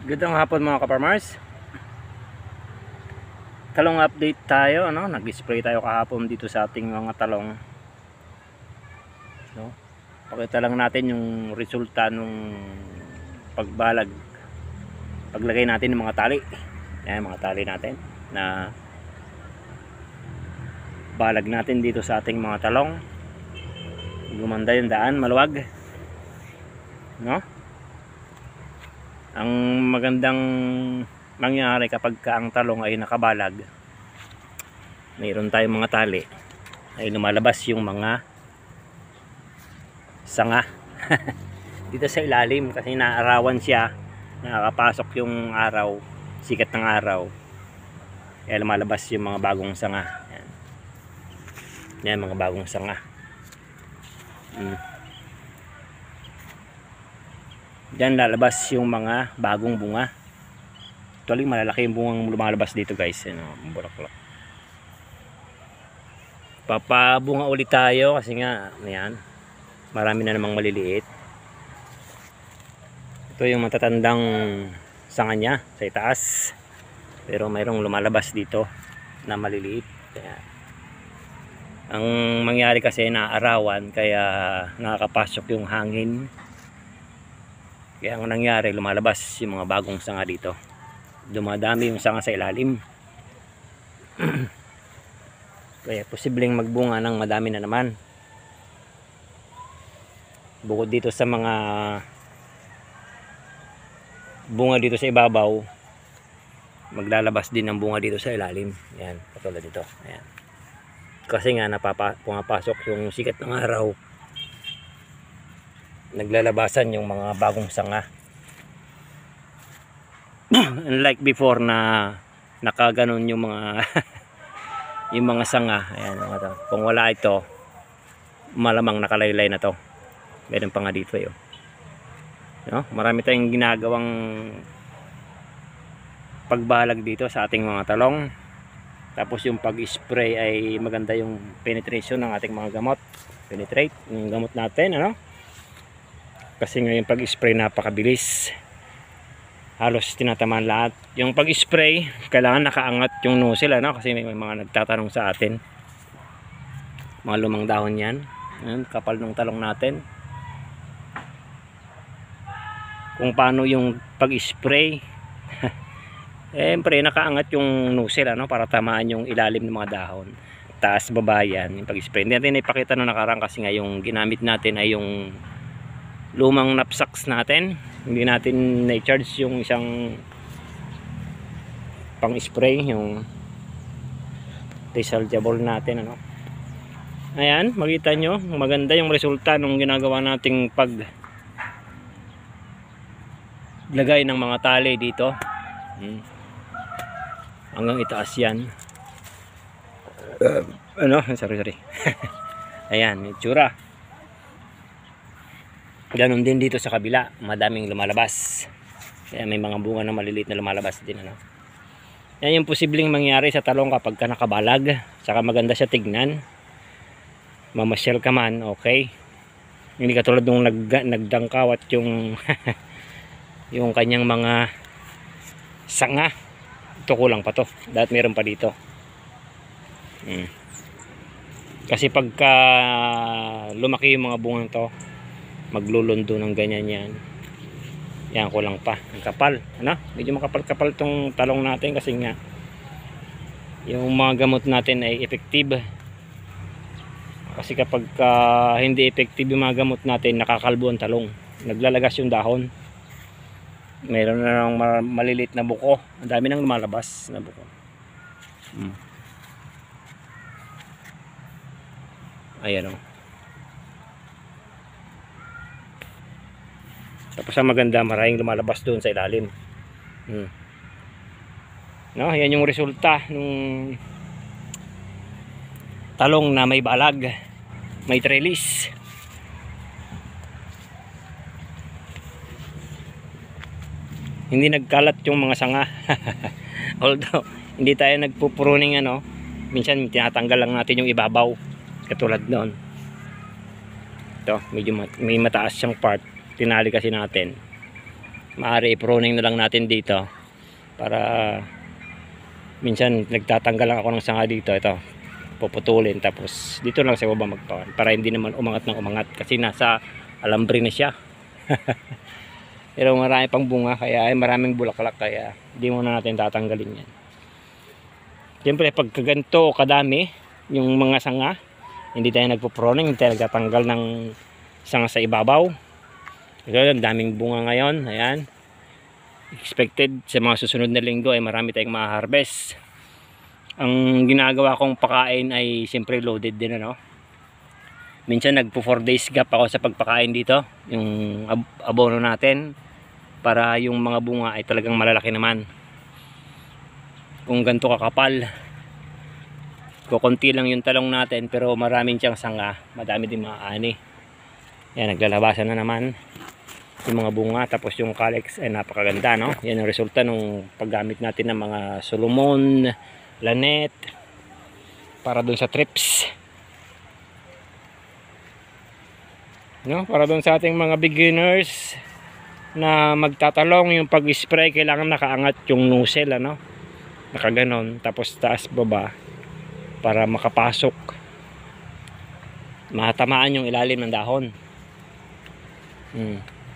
Gandang hapon mga kaparmers. Talong update tayo, ano? Nag-spray tayo kahapon dito sa ating mga talong. No? Pakita lang natin yung resulta nung pagbalag. Paglagay natin ng mga tali. Ayan, mga tali natin na balag natin dito sa ating mga talong. Gumanda yung daan, maluwag. No? Ang magandang mangyari kapag ang talong ay nakabalag, mayroon tayong mga tali, ay lumalabas yung mga sanga dito sa ilalim kasi naarawan siya, nakakapasok yung araw, sikat ng araw, kaya lumalabas yung mga bagong sanga. Yan mga bagong sanga. Diyan lalabas yung mga bagong bunga. Actually malalaki yung bungang lumalabas dito guys, ano, bulaklak. Papabunga ulit tayo kasi nga ayan, marami na namang maliliit. Ito yung matatandang sanga niya sa itaas, pero mayroong lumalabas dito na maliliit. Kaya ang mangyari kasi naarawan, kaya nakakapasok yung hangin. Kaya ang nangyari, lumalabas yung mga bagong sanga dito. Dumadami yung sanga sa ilalim. Kaya posibleng magbunga ng madami na naman. Bukod dito sa mga bunga dito sa ibabaw, maglalabas din ng bunga dito sa ilalim. Ayan, katulad dito. Ayan. Kasi nga pumapasok yung sikat ng araw, naglalabasan yung mga bagong sanga. Unlike before na nakaganon yung mga yung mga sanga. Ayan, ito. Kung wala ito, malamang nakalaylay na to. Meron pa nga dito yun. No? Marami tayong ginagawang pagbalag dito sa ating mga talong. Tapos yung pag-spray ay maganda yung penetration ng ating mga gamot. Penetrate yung gamot natin, ano? Kasi ngayon pag-spray napakabilis, halos tinatamaan lahat. Yung pag-spray kailangan nakaangat yung nozzle, ano? Kasi may mga nagtatanong sa atin, mga lumang dahon yan. Ayan, kapal ng talong natin, kung paano yung pag-spray. Siyempre nakaangat yung nozzle, ano? Para tamaan yung ilalim ng mga dahon, taas baba yan yung pag-spray. Hindi natin ipakita na nakarang kasi nga yung ginamit natin ay yung lumang knapsacks natin, hindi natin na-charge yung isang pang spray, yung rechargeable natin, ano. Ayan, makita nyo maganda yung resulta nung ginagawa nating pag lagay ng mga tali dito. Hanggang itaas yan. Ano, sorry ayan, itsura. Ganon din dito sa kabila, madaming lumalabas. Kaya may mga bunga na maliliit na lumalabas din, ano. Yan yung posibleng mangyari sa talong kapag ka nakabalag. Saka maganda siya tignan. Mamasyal ka man, okay. Hindi katulad nung nagdangkawat yung yung kanyang mga sanga. Ito kulang pa to. Dahil meron pa dito. Kasi pagka lumaki yung mga bunga to, maglulundo ng ganyan yan. Yan, kulang pa. Ang kapal, ano? Medyo makapal-kapal tong talong natin kasi nga yung mga gamot natin ay effective. Kasi kapag hindi effective yung mga gamot natin, nakakalbo ang talong, naglalagas yung dahon, mayroon na ng malilit na buko. Ang dami nang lumalabas na buko. Ayan, o. Tapos ang maganda, maraming lumalabas doon sa ilalim. No, yan yung resulta ng talong na may balag, may trellis. Hindi nagkalat yung mga sanga. Although hindi tayo nagpupruning, ano, minsan tinatanggal lang natin yung ibabaw, katulad noon. Ito, medyo may mataas siyang part, tinali kasi natin. maaari i-pruning na lang natin dito para minsan nagtatanggal lang ako ng sanga dito, ito puputulin, tapos dito lang sa baba magpawan para hindi naman umangat ng umangat kasi nasa alambre na siya. Pero marami pang bunga, kaya ay maraming bulaklak, kaya hindi muna natin tatanggalin yan. Siyempre pag ganito kadami yung mga sanga, hindi tayo nagpo-pruning, hindi tayo nagtatanggal ng sanga sa ibabaw. Ito, ang daming bunga ngayon, ayan. Expected sa mga susunod na linggo ay marami tayong ma-harvest. Ang ginagawa kong pakain ay siyempre loaded din, ano. Minsan nagpo 4 days gap ako sa pagpakain dito, yung abono natin, para yung mga bunga ay talagang malalaki naman. Kung ganito kakapal, kukunti lang yung talong natin pero maraming siyang sanga, madami din mga ani. Yan, naglalabasan na naman yung mga bunga, tapos yung calyx ay napakaganda, no. Yan ang resulta nung paggamit natin ng mga Solomon, Lanet para dun sa trips, no, para dun sa ating mga beginners na magtatalong. Yung pag-spray kailangan nakaangat yung nozzle, ano, nakaganon, tapos taas baba para makapasok, matamaan yung ilalim ng dahon.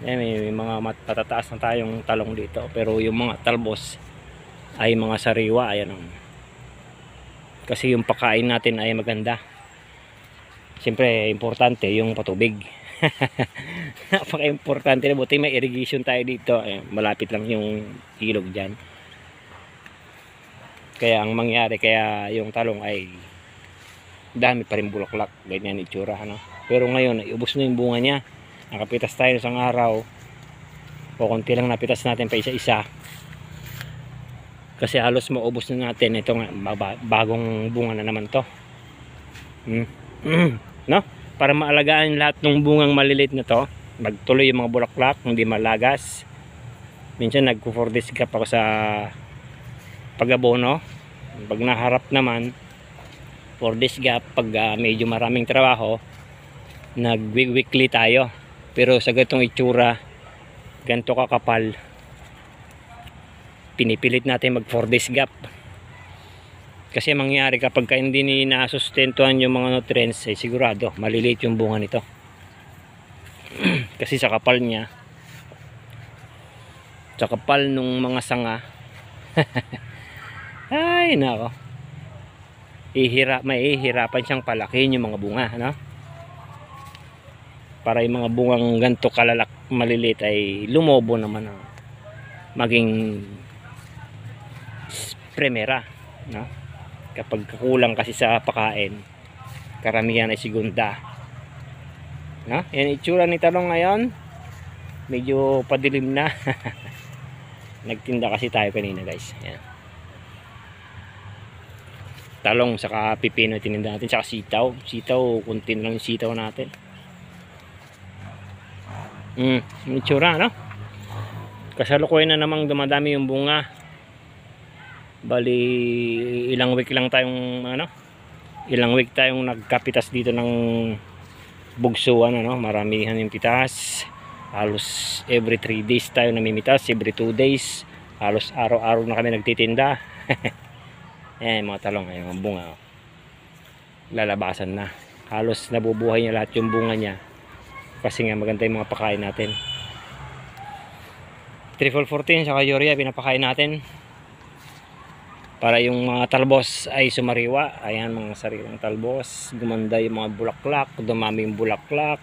May mga matataas na tayong talong dito, pero yung mga talbos ay mga sariwa, ayan, kasi yung pakain natin ay maganda. Siyempre importante yung patubig. Napaka-importante na, buti may irrigation tayo dito, malapit lang yung ilog dyan. Kaya ang mangyari, kaya yung talong ay dami pa rin bulaklak, ganyan itsura, ano. Pero ngayon ay ubos na yung bunga niya. Nakapitas tayo isang araw, kukunti lang napitas natin pa isa-isa kasi halos maubos na natin. Ito nga, bagong bunga na naman to. No? Para maalagaan lahat ng bungang malilit na to, magtuloy yung mga bulaklak, hindi malagas. Minsan nagpo 4 days gap ako sa pag-abono. Pag naharap naman 4 days gap, pag medyo maraming trabaho, nag-weekly tayo. Pero sa ganitong itsura, ganito kakapal, pinipilit natin mag 4 days gap. Kasi mangyari kapag hindi nasustentuhan yung mga nutrients, ay sigurado maliliit yung bunga nito. Kasi sa kapal niya, sa kapal nung mga sanga, ay nako, mahihirapan siyang palakihin yung mga bunga, no? Para yung mga bungang ganito kalalak maliliit ay lumobo naman, maging primera, no? Kapag kulang kasi sa pakain, karamihan ay segunda, no? Yan itsura ni talong ngayon, medyo padilim na. Nagtinda kasi tayo kanina, guys. Yan, talong saka pipino tininda natin, saka sitaw, kunti lang yung sitaw natin. Yung itsura, no? Kasalukuyan na namang dumadami yung bunga. Bali ilang week tayong nagkapitas dito ng bugsuan, ano? Maramihan yung pitas, halos every 3 days tayo namimitas, every 2 days, halos araw-araw na kami nagtitinda. Ayan mga talong, ayan mga bunga, lalabasan na, halos nabubuhay niya lahat yung bunga niya kasi nga maganda yung mga pakain natin. Triple 14 saka urea pinapakain natin para yung mga talbos ay sumariwa. Ayan, mga sariwang talbos, gumanda yung mga bulaklak, dumami yung bulaklak,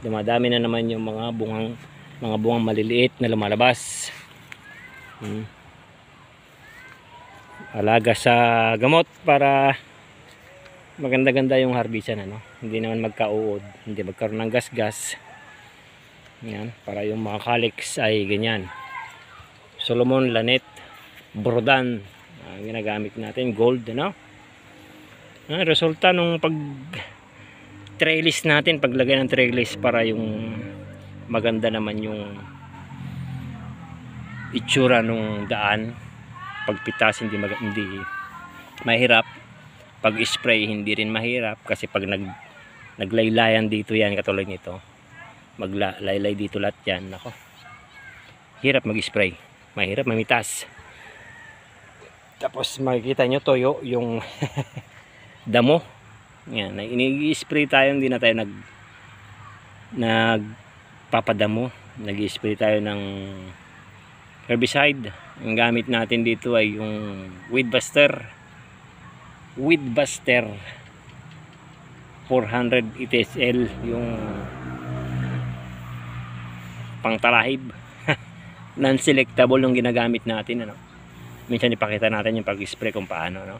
dumadami na naman yung mga bungang maliliit na lumalabas. Alaga sa gamot para maganda-ganda yung harbisan, ano? Hindi naman magkauod, hindi magkaroon ng gas-gas. Yan, para yung mga calyx ay ganyan. Solomon, Lanet, Brodan, ginagamit natin, gold, ano? Resulta nung pag trellis natin, paglagay ng trellis, para yung maganda naman yung itsura nung daan. Pagpitas hindi mahirap, pag spray hindi rin mahirap, kasi pag naglaylayan dito yan, katulad nito, maglaylay dito lahat yan, nako, hirap mag-spray, mahirap mamitas. Tapos makikita nyo toyo yung damo. Yan, ini-spray tayo, hindi na tayo nagpapadamo. Nag-spray tayo ng herbicide. Ang gamit natin dito ay yung Weed Buster 400 ETSL, yung pangtalahib. Non-selectable yung ginagamit natin, ano. Minsan ipakita natin yung pag-spray kung paano, no.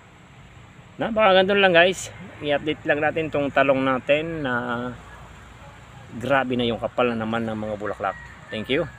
Baka ganun lang guys, i-update lang natin tong talong natin na grabe na yung kapal na naman ng mga bulaklak. Thank you.